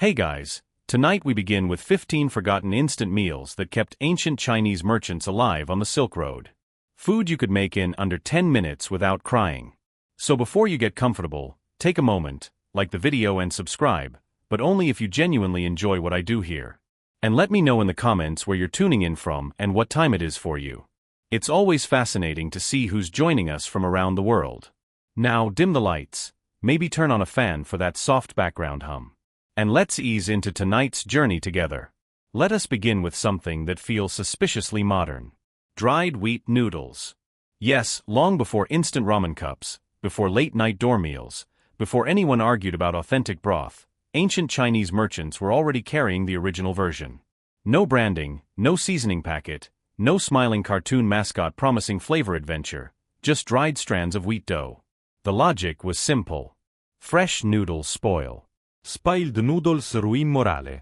Hey guys, tonight we begin with 15 forgotten instant meals that kept ancient Chinese merchants alive on the Silk Road. Food you could make in under 10 minutes without crying. So before you get comfortable, take a moment, like the video and subscribe, but only if you genuinely enjoy what I do here. And let me know in the comments where you're tuning in from and what time it is for you. It's always fascinating to see who's joining us from around the world. Now dim the lights, maybe turn on a fan for that soft background hum. And let's ease into tonight's journey together. Let us begin with something that feels suspiciously modern. Dried wheat noodles. Yes, long before instant ramen cups, before late-night door meals, before anyone argued about authentic broth, ancient Chinese merchants were already carrying the original version. No branding, no seasoning packet, no smiling cartoon mascot promising flavor adventure, just dried strands of wheat dough. The logic was simple. Fresh noodles spoil. Spoiled noodles ruin morale.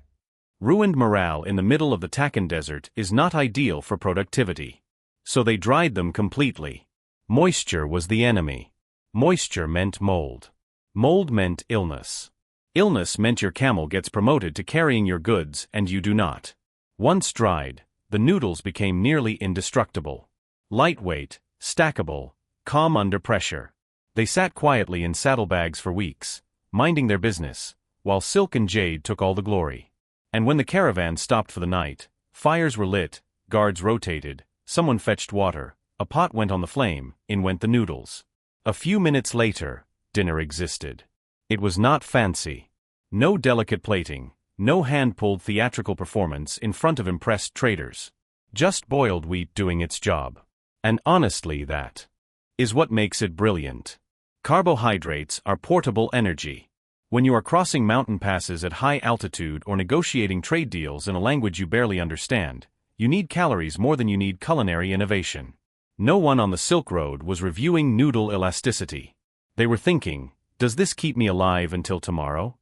Ruined morale in the middle of the Takan Desert is not ideal for productivity. So they dried them completely. Moisture was the enemy. Moisture meant mold. Mold meant illness. Illness meant your camel gets promoted to carrying your goods and you do not. Once dried, the noodles became nearly indestructible. Lightweight, stackable, calm under pressure. They sat quietly in saddlebags for weeks, minding their business, while silk and jade took all the glory. And when the caravan stopped for the night, fires were lit, guards rotated, someone fetched water, a pot went on the flame, in went the noodles. A few minutes later, dinner existed. It was not fancy. No delicate plating, no hand-pulled theatrical performance in front of impressed traders. Just boiled wheat doing its job. And honestly, that is what makes it brilliant. Carbohydrates are portable energy. When you are crossing mountain passes at high altitude or negotiating trade deals in a language you barely understand, you need calories more than you need culinary innovation. No one on the Silk Road was reviewing noodle elasticity. They were thinking, does this keep me alive until tomorrow?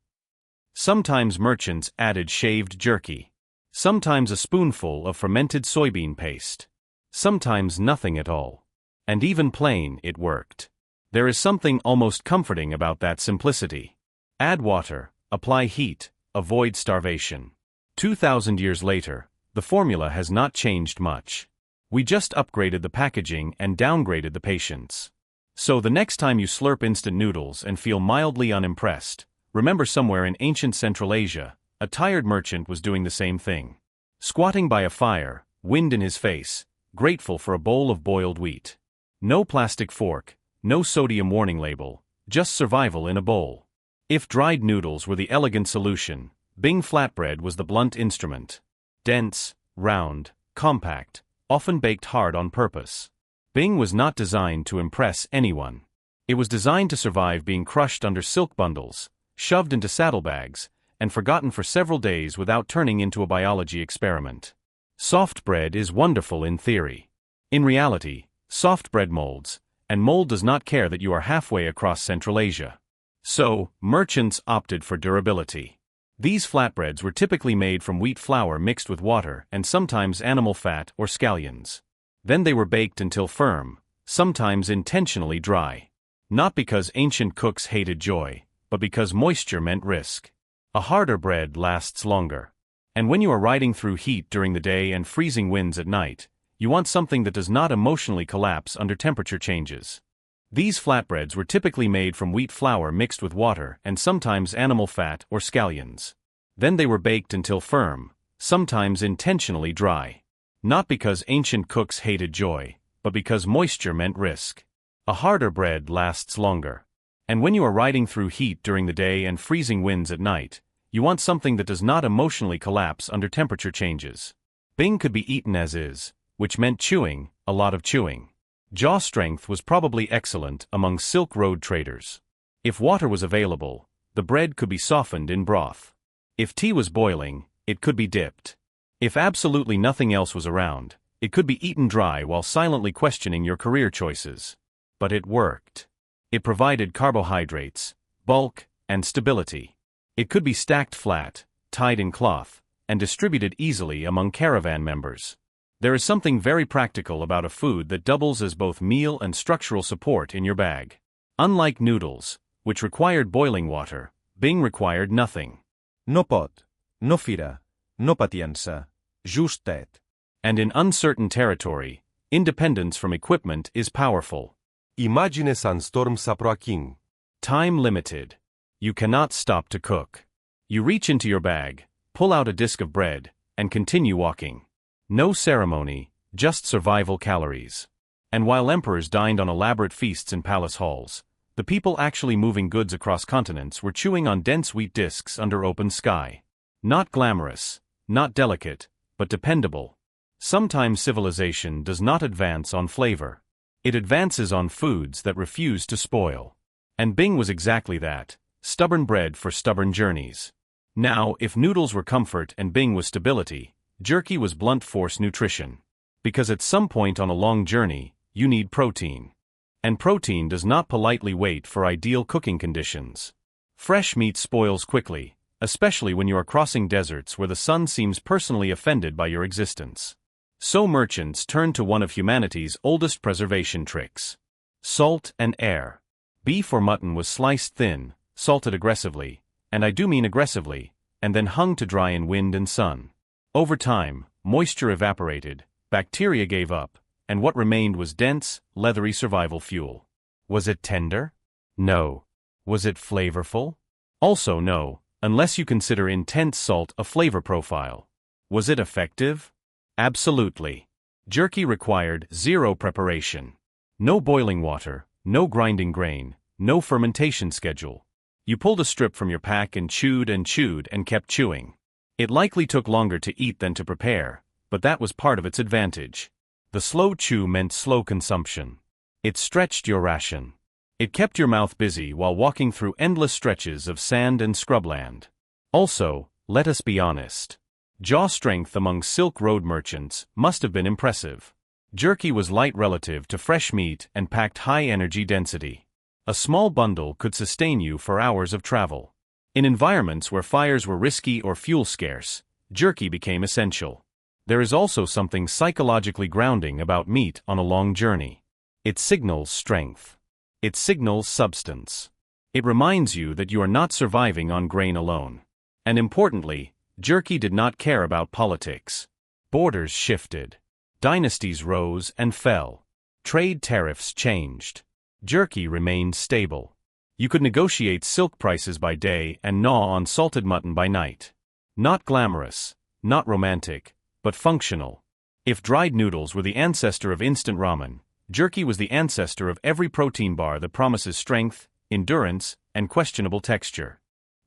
Sometimes merchants added shaved jerky. Sometimes a spoonful of fermented soybean paste. Sometimes nothing at all. And even plain, it worked. There is something almost comforting about that simplicity. Add water, apply heat, avoid starvation. 2,000 years later, the formula has not changed much. We just upgraded the packaging and downgraded the patience. So the next time you slurp instant noodles and feel mildly unimpressed, remember somewhere in ancient Central Asia, a tired merchant was doing the same thing. Squatting by a fire, wind in his face, grateful for a bowl of boiled wheat. No plastic fork, no sodium warning label, just survival in a bowl. If dried noodles were the elegant solution, Bing flatbread was the blunt instrument. Dense, round, compact, often baked hard on purpose. Bing was not designed to impress anyone. It was designed to survive being crushed under silk bundles, shoved into saddlebags, and forgotten for several days without turning into a biology experiment. Soft bread is wonderful in theory. In reality, soft bread molds, and mold does not care that you are halfway across Central Asia. So, merchants opted for durability. These flatbreads were typically made from wheat flour mixed with water and sometimes animal fat or scallions. Then they were baked until firm, sometimes intentionally dry. Not because ancient cooks hated joy, but because moisture meant risk. A harder bread lasts longer. And when you are riding through heat during the day and freezing winds at night, you want something that does not emotionally collapse under temperature changes. These flatbreads were typically made from wheat flour mixed with water and sometimes animal fat or scallions. Then they were baked until firm, sometimes intentionally dry. Not because ancient cooks hated joy, but because moisture meant risk. A harder bread lasts longer. And when you are riding through heat during the day and freezing winds at night, you want something that does not emotionally collapse under temperature changes. Bing could be eaten as is, which meant chewing, a lot of chewing. Jaw strength was probably excellent among Silk Road traders. If water was available, the bread could be softened in broth. If tea was boiling, it could be dipped. If absolutely nothing else was around, it could be eaten dry while silently questioning your career choices. But it worked. It provided carbohydrates, bulk, and stability. It could be stacked flat, tied in cloth, and distributed easily among caravan members. There is something very practical about a food that doubles as both meal and structural support in your bag. Unlike noodles, which required boiling water, Bing required nothing. No pot, no fira, no patiença, justet. And in uncertain territory, independence from equipment is powerful. Imagine sandstorm saproaking. Time limited. You cannot stop to cook. You reach into your bag, pull out a disk of bread, and continue walking. No ceremony, just survival calories. And while emperors dined on elaborate feasts in palace halls, the people actually moving goods across continents were chewing on dense wheat disks under open sky. Not glamorous, not delicate, but dependable. Sometimes civilization does not advance on flavor. It advances on foods that refuse to spoil. And Bing was exactly that, stubborn bread for stubborn journeys. Now, if noodles were comfort and Bing was stability, jerky was blunt force nutrition. Because at some point on a long journey, you need protein. And protein does not politely wait for ideal cooking conditions. Fresh meat spoils quickly, especially when you are crossing deserts where the sun seems personally offended by your existence. So merchants turned to one of humanity's oldest preservation tricks: salt and air. Beef or mutton was sliced thin, salted aggressively, and I do mean aggressively, and then hung to dry in wind and sun. Over time, moisture evaporated, bacteria gave up, and what remained was dense, leathery survival fuel. Was it tender? No. Was it flavorful? Also no, unless you consider intense salt a flavor profile. Was it effective? Absolutely. Jerky required zero preparation. No boiling water, no grinding grain, no fermentation schedule. You pulled a strip from your pack and chewed and kept chewing. It likely took longer to eat than to prepare, but that was part of its advantage. The slow chew meant slow consumption. It stretched your ration. It kept your mouth busy while walking through endless stretches of sand and scrubland. Also, let us be honest. Jaw strength among Silk Road merchants must have been impressive. Jerky was light relative to fresh meat and packed high energy density. A small bundle could sustain you for hours of travel. In environments where fires were risky or fuel scarce, jerky became essential. There is also something psychologically grounding about meat on a long journey. It signals strength. It signals substance. It reminds you that you are not surviving on grain alone. And importantly, jerky did not care about politics. Borders shifted. Dynasties rose and fell. Trade tariffs changed. Jerky remained stable. You could negotiate silk prices by day and gnaw on salted mutton by night. Not glamorous, not romantic, but functional. If dried noodles were the ancestor of instant ramen, jerky was the ancestor of every protein bar that promises strength, endurance, and questionable texture.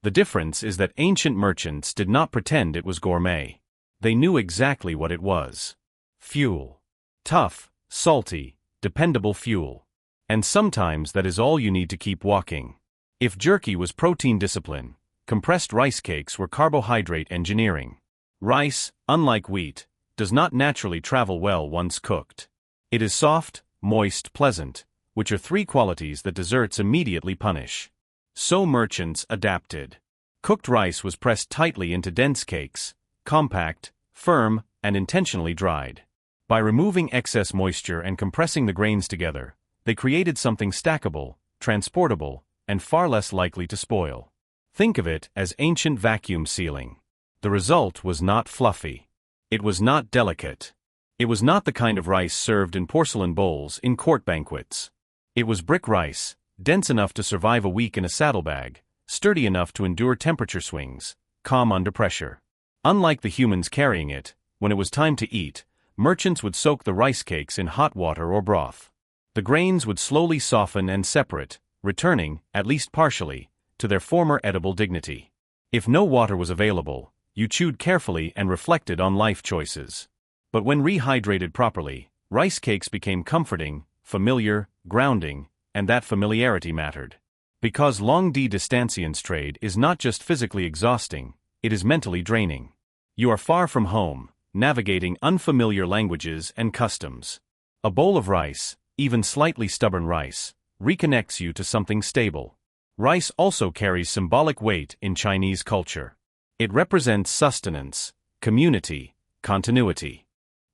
The difference is that ancient merchants did not pretend it was gourmet. They knew exactly what it was. Fuel. Tough, salty, dependable fuel. And sometimes that is all you need to keep walking. If jerky was protein discipline, compressed rice cakes were carbohydrate engineering. Rice, unlike wheat, does not naturally travel well once cooked. It is soft, moist, pleasant, which are three qualities that desserts immediately punish. So merchants adapted. Cooked rice was pressed tightly into dense cakes, compact, firm, and intentionally dried. By removing excess moisture and compressing the grains together, they created something stackable, transportable, and far less likely to spoil. Think of it as ancient vacuum sealing. The result was not fluffy. It was not delicate. It was not the kind of rice served in porcelain bowls in court banquets. It was brick rice, dense enough to survive a week in a saddlebag, sturdy enough to endure temperature swings, calm under pressure. Unlike the humans carrying it, when it was time to eat, merchants would soak the rice cakes in hot water or broth. The grains would slowly soften and separate, returning, at least partially, to their former edible dignity. If no water was available, you chewed carefully and reflected on life choices. But when rehydrated properly, rice cakes became comforting, familiar, grounding, and that familiarity mattered. Because longue distance trade is not just physically exhausting, it is mentally draining. You are far from home, navigating unfamiliar languages and customs. A bowl of rice, even slightly stubborn rice, reconnects you to something stable. Rice also carries symbolic weight in Chinese culture. It represents sustenance, community, continuity.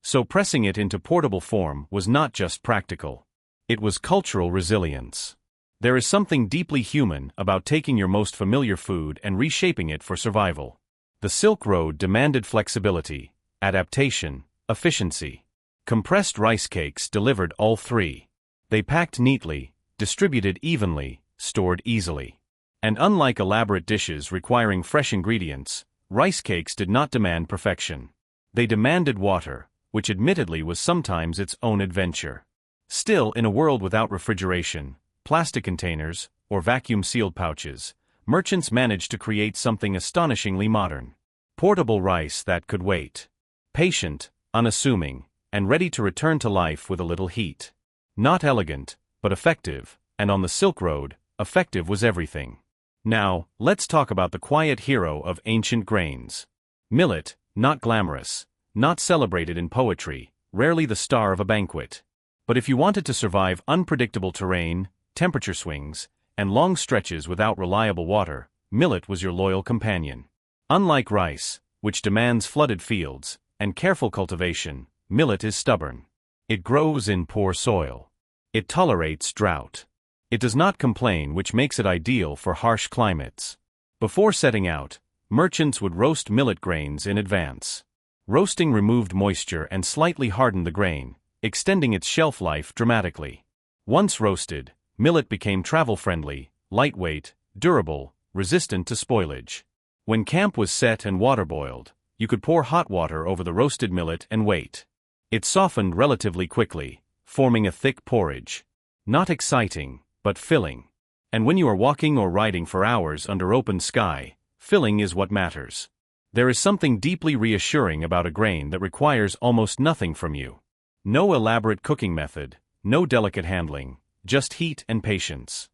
So pressing it into portable form was not just practical. It was cultural resilience. There is something deeply human about taking your most familiar food and reshaping it for survival. The Silk Road demanded flexibility, adaptation, efficiency. Compressed rice cakes delivered all three. They packed neatly, distributed evenly, stored easily. And unlike elaborate dishes requiring fresh ingredients, rice cakes did not demand perfection. They demanded water, which admittedly was sometimes its own adventure. Still, in a world without refrigeration, plastic containers, or vacuum-sealed pouches, merchants managed to create something astonishingly modern. Portable rice that could wait. Patient, unassuming, and ready to return to life with a little heat. Not elegant, but effective, and on the Silk Road, effective was everything. Now, let's talk about the quiet hero of ancient grains. Millet, not glamorous, not celebrated in poetry, rarely the star of a banquet. But if you wanted to survive unpredictable terrain, temperature swings, and long stretches without reliable water, millet was your loyal companion. Unlike rice, which demands flooded fields and careful cultivation, millet is stubborn. It grows in poor soil. It tolerates drought. It does not complain, which makes it ideal for harsh climates. Before setting out, merchants would roast millet grains in advance. Roasting removed moisture and slightly hardened the grain, extending its shelf life dramatically. Once roasted, millet became travel-friendly, lightweight, durable, resistant to spoilage. When camp was set and water boiled, you could pour hot water over the roasted millet and wait. It softened relatively quickly, forming a thick porridge. Not exciting, but filling. And when you are walking or riding for hours under open sky, filling is what matters. There is something deeply reassuring about a grain that requires almost nothing from you. No elaborate cooking method, no delicate handling, just heat and patience.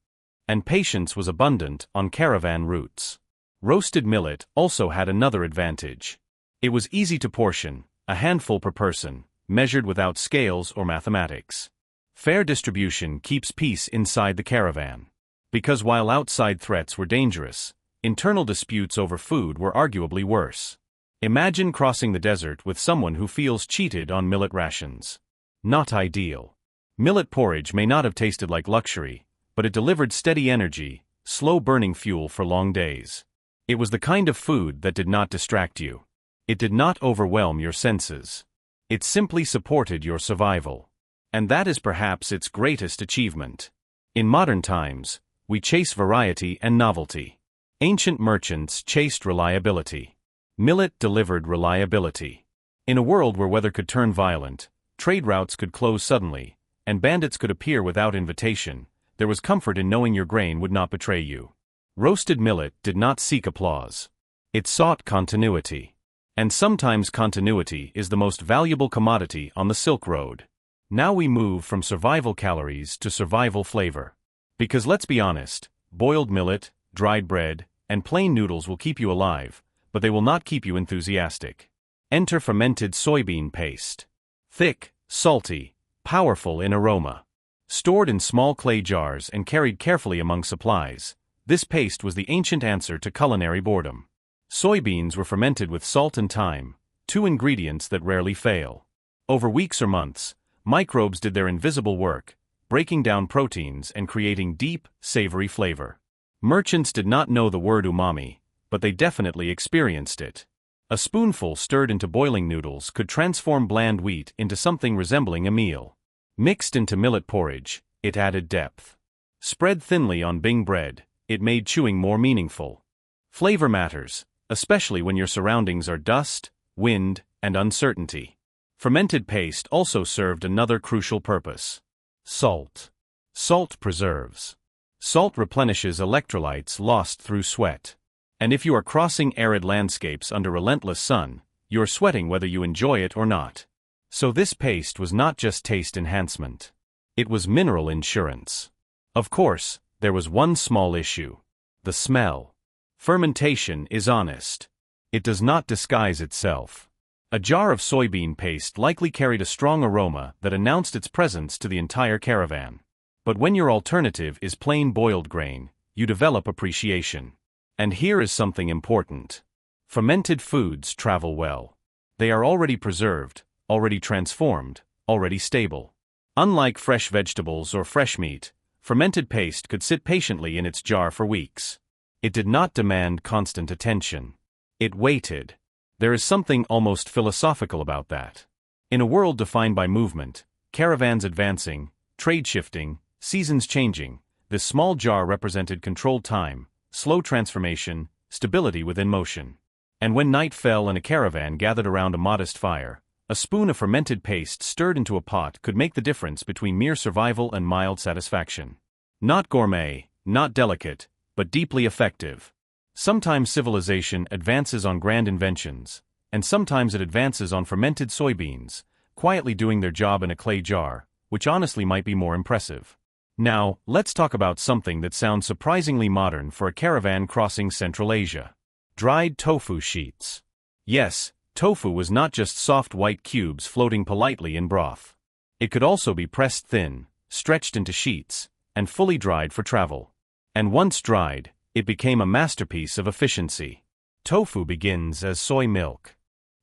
And patience was abundant on caravan routes. Roasted millet also had another advantage. It was easy to portion, a handful per person, measured without scales or mathematics. Fair distribution keeps peace inside the caravan. Because while outside threats were dangerous, internal disputes over food were arguably worse. Imagine crossing the desert with someone who feels cheated on millet rations. Not ideal. Millet porridge may not have tasted like luxury, but it delivered steady energy, slow-burning fuel for long days. It was the kind of food that did not distract you. It did not overwhelm your senses. It simply supported your survival. And that is perhaps its greatest achievement. In modern times, we chase variety and novelty. Ancient merchants chased reliability. Millet delivered reliability. In a world where weather could turn violent, trade routes could close suddenly, and bandits could appear without invitation, there was comfort in knowing your grain would not betray you. Roasted millet did not seek applause. It sought continuity. And sometimes continuity is the most valuable commodity on the Silk Road. Now we move from survival calories to survival flavor. Because let's be honest, boiled millet, dried bread, and plain noodles will keep you alive, but they will not keep you enthusiastic. Enter fermented soybean paste. Thick, salty, powerful in aroma. Stored in small clay jars and carried carefully among supplies, this paste was the ancient answer to culinary boredom. Soybeans were fermented with salt and thyme, two ingredients that rarely fail. Over weeks or months, microbes did their invisible work, breaking down proteins and creating deep, savory flavor. Merchants did not know the word umami, but they definitely experienced it. A spoonful stirred into boiling noodles could transform bland wheat into something resembling a meal. Mixed into millet porridge, it added depth. Spread thinly on Bing bread, it made chewing more meaningful. Flavor matters, especially when your surroundings are dust, wind, and uncertainty. Fermented paste also served another crucial purpose. Salt. Salt preserves. Salt replenishes electrolytes lost through sweat. And if you are crossing arid landscapes under relentless sun, you are sweating whether you enjoy it or not. So this paste was not just taste enhancement. It was mineral insurance. Of course, there was one small issue. The smell. Fermentation is honest. It does not disguise itself. A jar of soybean paste likely carried a strong aroma that announced its presence to the entire caravan. But when your alternative is plain boiled grain, you develop appreciation. And here is something important. Fermented foods travel well. They are already preserved, already transformed, already stable. Unlike fresh vegetables or fresh meat, fermented paste could sit patiently in its jar for weeks. It did not demand constant attention. It waited. There is something almost philosophical about that. In a world defined by movement, caravans advancing, trade shifting, seasons changing, this small jar represented controlled time, slow transformation, stability within motion. And when night fell and a caravan gathered around a modest fire, a spoon of fermented paste stirred into a pot could make the difference between mere survival and mild satisfaction. Not gourmet, not delicate, but deeply effective. Sometimes civilization advances on grand inventions, and sometimes it advances on fermented soybeans, quietly doing their job in a clay jar, which honestly might be more impressive. Now, let's talk about something that sounds surprisingly modern for a caravan crossing Central Asia. Dried tofu sheets. Yes, tofu was not just soft white cubes floating politely in broth. It could also be pressed thin, stretched into sheets, and fully dried for travel. And once dried, it became a masterpiece of efficiency. Tofu begins as soy milk.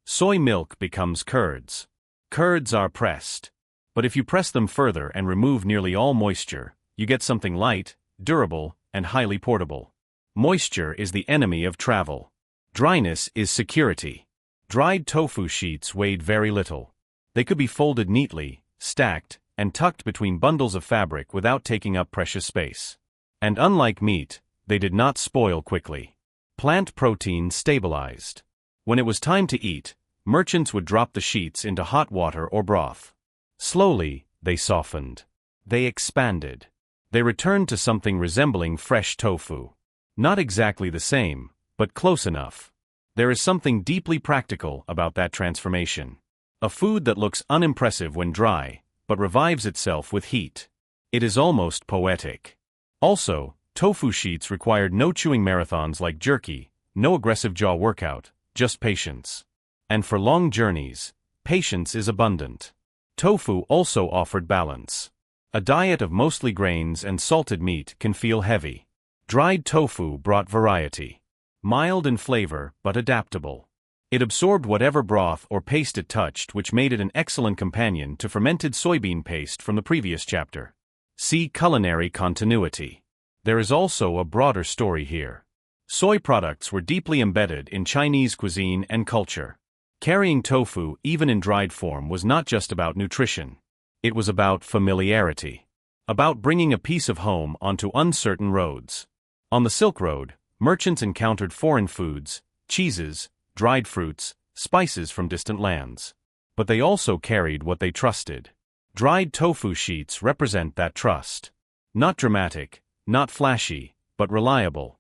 Soy milk becomes curds. Curds are pressed. But if you press them further and remove nearly all moisture, you get something light, durable, and highly portable. Moisture is the enemy of travel. Dryness is security. Dried tofu sheets weighed very little. They could be folded neatly, stacked, and tucked between bundles of fabric without taking up precious space. And unlike meat, they did not spoil quickly. Plant protein stabilized. When it was time to eat, merchants would drop the sheets into hot water or broth. Slowly, they softened. They expanded. They returned to something resembling fresh tofu. Not exactly the same, but close enough. There is something deeply practical about that transformation. A food that looks unimpressive when dry, but revives itself with heat. It is almost poetic. Also, tofu sheets required no chewing marathons like jerky, no aggressive jaw workout, just patience. And for long journeys, patience is abundant. Tofu also offered balance. A diet of mostly grains and salted meat can feel heavy. Dried tofu brought variety. Mild in flavor, but adaptable. It absorbed whatever broth or paste it touched, which made it an excellent companion to fermented soybean paste from the previous chapter. See culinary continuity. There is also a broader story here. Soy products were deeply embedded in Chinese cuisine and culture. Carrying tofu, even in dried form, was not just about nutrition. It was about familiarity. About bringing a piece of home onto uncertain roads. On the Silk Road, merchants encountered foreign foods, cheeses, dried fruits, spices from distant lands. But they also carried what they trusted. Dried tofu sheets represent that trust. Not dramatic, not flashy, but reliable.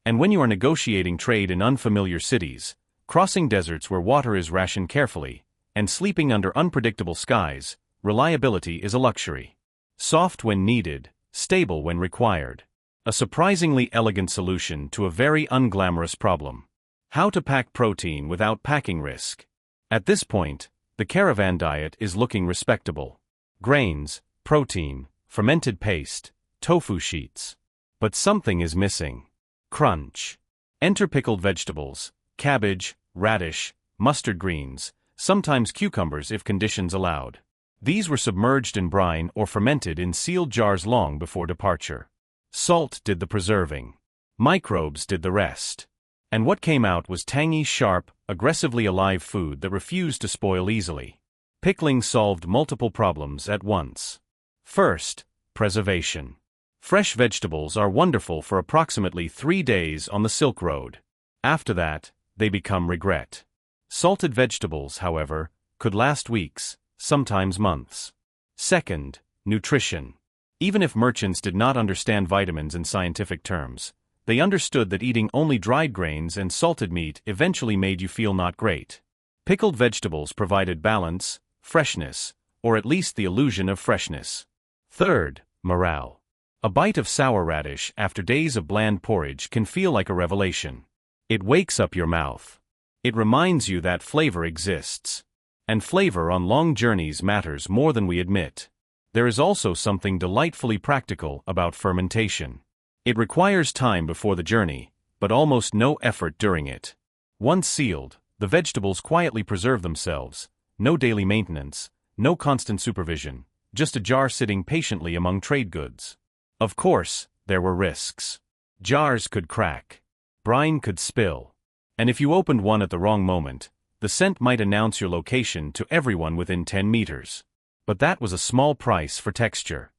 And when you are negotiating trade in unfamiliar cities, crossing deserts where water is rationed carefully, and sleeping under unpredictable skies, reliability is a luxury. Soft when needed, stable when required. A surprisingly elegant solution to a very unglamorous problem. How to pack protein without packing risk. At this point, the caravan diet is looking respectable. Grains, protein, fermented paste, tofu sheets. But something is missing. Crunch. Enter pickled vegetables, cabbage, radish, mustard greens, sometimes cucumbers if conditions allowed. These were submerged in brine or fermented in sealed jars long before departure. Salt did the preserving. Microbes did the rest. And what came out was tangy, sharp, aggressively alive food that refused to spoil easily. Pickling solved multiple problems at once. First, preservation. Fresh vegetables are wonderful for approximately 3 days on the Silk Road. After that, they become regret. Salted vegetables, however, could last weeks, sometimes months. Second, nutrition. Even if merchants did not understand vitamins in scientific terms, they understood that eating only dried grains and salted meat eventually made you feel not great. Pickled vegetables provided balance, freshness, or at least the illusion of freshness. Third, morale. A bite of sour radish after days of bland porridge can feel like a revelation. It wakes up your mouth. It reminds you that flavor exists. And flavor on long journeys matters more than we admit. There is also something delightfully practical about fermentation. It requires time before the journey, but almost no effort during it. Once sealed, the vegetables quietly preserve themselves. No daily maintenance, no constant supervision, just a jar sitting patiently among trade goods. Of course, there were risks. Jars could crack. Brine could spill. And if you opened one at the wrong moment, the scent might announce your location to everyone within 10 meters. But that was a small price for texture.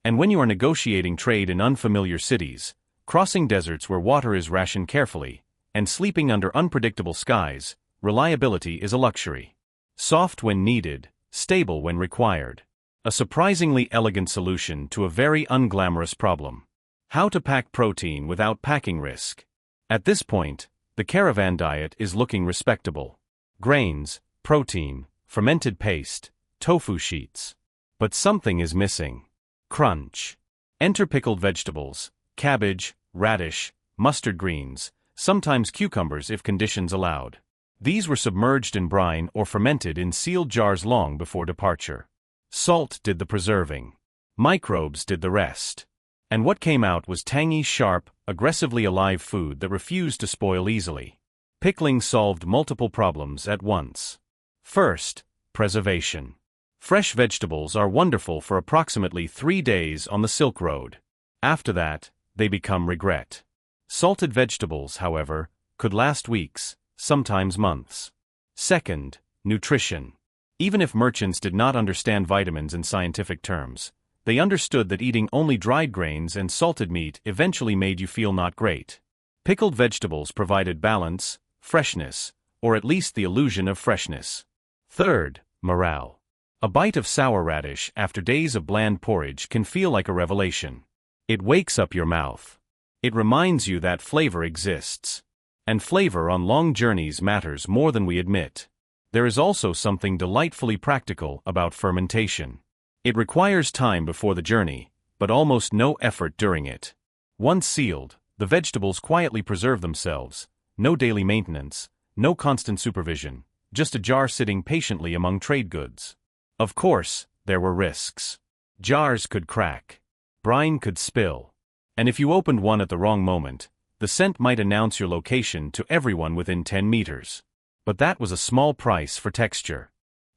And when you are negotiating trade in unfamiliar cities, crossing deserts where water is rationed carefully, and sleeping under unpredictable skies, reliability is a luxury. Soft when needed, stable when required. A surprisingly elegant solution to a very unglamorous problem. How to pack protein without packing risk. At this point, the caravan diet is looking respectable. Grains, protein, fermented paste, tofu sheets. But something is missing. Crunch. Enter pickled vegetables, cabbage, radish, mustard greens, sometimes cucumbers if conditions allowed. These were submerged in brine or fermented in sealed jars long before departure. Salt did the preserving. Microbes did the rest. And what came out was tangy, sharp, aggressively alive food that refused to spoil easily. Pickling solved multiple problems at once. First, preservation. Fresh vegetables are wonderful for approximately 3 days on the Silk Road. After that, they become regret. Salted vegetables, however, could last weeks, sometimes months. Second, nutrition. Even if merchants did not understand vitamins in scientific terms, they understood that eating only dried grains and salted meat eventually made you feel not great. Pickled vegetables provided balance, freshness, or at least the illusion of freshness. Third, morale. A bite of sour radish after days of bland porridge can feel like a revelation. It wakes up your mouth. It reminds you that flavor exists. And flavor on long journeys matters more than we admit. There is also something delightfully practical about fermentation. It requires time before the journey, but almost no effort during it. Once sealed, the vegetables quietly preserve themselves. No daily maintenance, no constant supervision, just a jar sitting patiently among trade goods. Of course, there were risks. Jars could crack. Brine could spill. And if you opened one at the wrong moment, the scent might announce your location to everyone within 10 meters. But that was a small price for texture.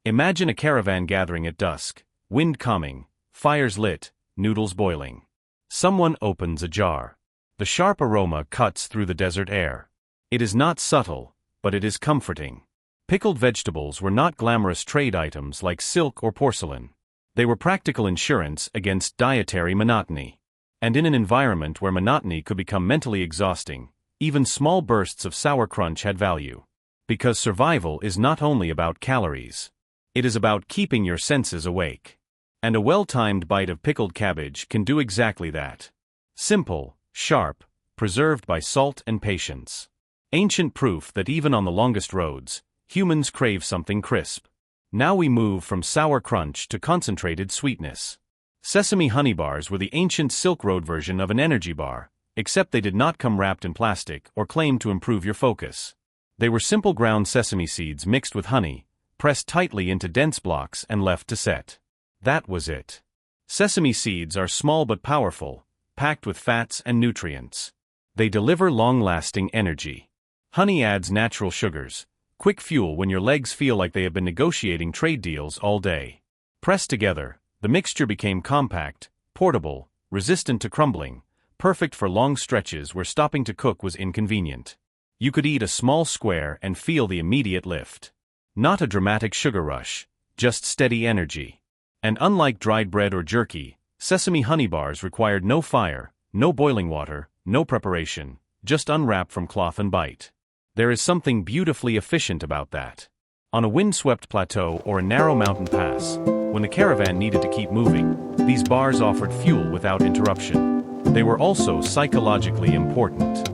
Imagine a caravan gathering at dusk, wind calming, fires lit, noodles boiling. Someone opens a jar. The sharp aroma cuts through the desert air. It is not subtle, but it is comforting. Pickled vegetables were not glamorous trade items like silk or porcelain. They were practical insurance against dietary monotony. And in an environment where monotony could become mentally exhausting, even small bursts of sour crunch had value. Because survival is not only about calories. It is about keeping your senses awake. And a well-timed bite of pickled cabbage can do exactly that. Simple, sharp, preserved by salt and patience. Ancient proof that even on the longest roads, humans crave something crisp. Now we move from sour crunch to concentrated sweetness. Sesame honey bars were the ancient Silk Road version of an energy bar, except they did not come wrapped in plastic or claim to improve your focus. They were simple ground sesame seeds mixed with honey, pressed tightly into dense blocks and left to set. That was it. Sesame seeds are small but powerful, packed with fats and nutrients. They deliver long-lasting energy. Honey adds natural sugars, quick fuel when your legs feel like they have been negotiating trade deals all day. Pressed together, the mixture became compact, portable, resistant to crumbling, perfect for long stretches where stopping to cook was inconvenient. You could eat a small square and feel the immediate lift. Not a dramatic sugar rush, just steady energy. And unlike dried bread or jerky, sesame honey bars required no fire, no boiling water, no preparation, just unwrap from cloth and bite. There is something beautifully efficient about that. On a windswept plateau or a narrow mountain pass, when the caravan needed to keep moving, these bars offered fuel without interruption. They were also psychologically important.